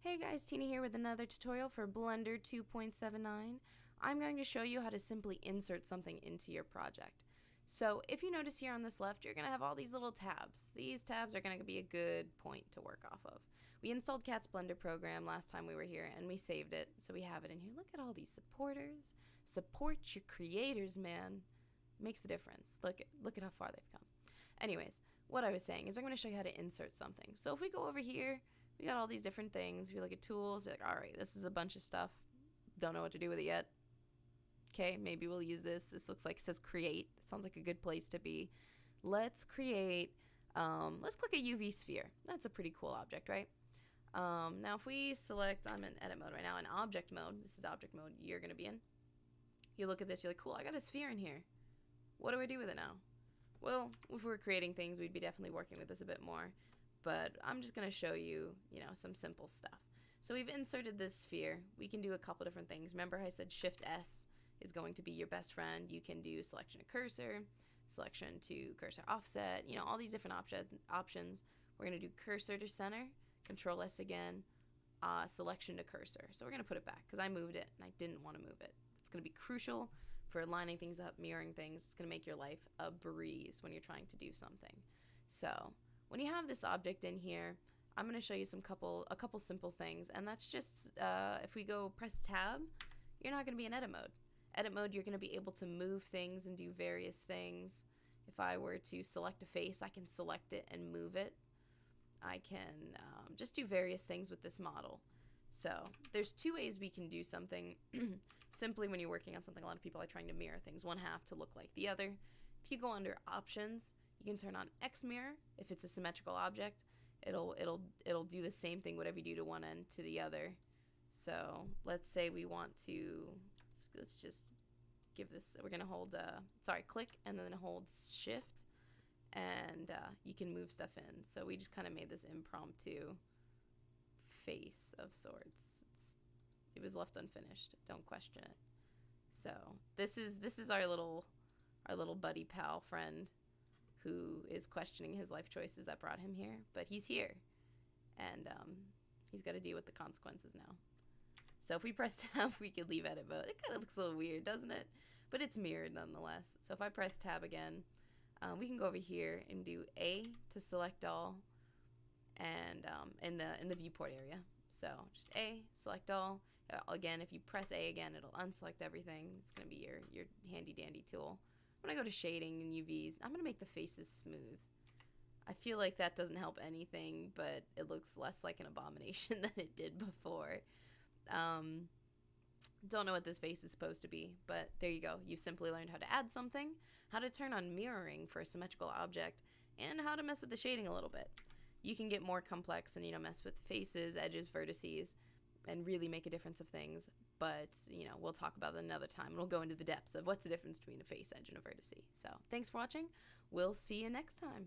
Hey guys, Tina here with another tutorial for Blender 2.79. I'm going to show you how to simply insert something into your project. So if you notice here on this left, you're going to have all these little tabs. These tabs are going to be a good point to work off of. We installed Cat's Blender program last time we were here and we saved it, so we have it in here. Look at all these supporters. Support your creators, man. Makes a difference. Look at how far they've come. Anyways, what I was saying is I'm going to show you how to insert something. So if we go over here, we got all these different things. If you look at tools, you're like, all right, this is a bunch of stuff. Don't know what to do with it yet. Okay, maybe we'll use this. This looks like it says create. It sounds like a good place to be. Let's create, let's click a UV sphere. That's a pretty cool object, right? Now if we select, I'm in edit mode right now, in object mode, this is object mode you're going to be in. You look at this, you're like, cool, I got a sphere in here. What do I do with it now? Well, if we were creating things, we'd be definitely working with this a bit more. But I'm just going to show you, some simple stuff. So we've inserted this sphere. We can do a couple different things. Remember I said Shift S is going to be your best friend. You can do selection to cursor, selection to cursor offset, all these different options. We're going to do cursor to center, Control S again, selection to cursor. So we're going to put it back because I moved it and I didn't want to move it. It's going to be crucial for lining things up, mirroring things. It's going to make your life a breeze when you're trying to do something. So when you have this object in here, I'm going to show you a couple simple things, and that's just if we go press tab, you're not going to be in edit mode. Edit mode, you're going to be able to move things and do various things. If I were to select a face, I can select it and move it. I can just do various things with this model. So there's two ways we can do something. Simply when you're working on something, a lot of people are trying to mirror things one half to look like the other. If you go under options, you can turn on X mirror. If it's a symmetrical object, it'll do the same thing whatever you do to one end to the other. So let's say we want to, let's just give this, we're gonna hold click and then hold shift, and you can move stuff in. So we just kind of made this impromptu face of sorts. It was left unfinished, don't question it. So this is our little buddy pal friend who is questioning his life choices that brought him here, but he's here, and he's got to deal with the consequences now. So if we press tab, we could leave edit mode. It kind of looks a little weird, doesn't it? But it's mirrored nonetheless. So if I press tab again, we can go over here and do A to select all, and in the viewport area. So just A, select all. Again, if you press A again, it'll unselect everything. It's going to be your handy dandy tool. When I go to shading and UVs, I'm going to make the faces smooth. I feel like that doesn't help anything, but it looks less like an abomination than it did before. Don't know what this face is supposed to be, but there you go. You've simply learned how to add something, how to turn on mirroring for a symmetrical object, and how to mess with the shading a little bit. You can get more complex and, mess with faces, edges, vertices, and really make a difference of things. But, we'll talk about it another time. We'll go into the depths of what's the difference between a face, edge, and a vertice. So, thanks for watching. We'll see you next time.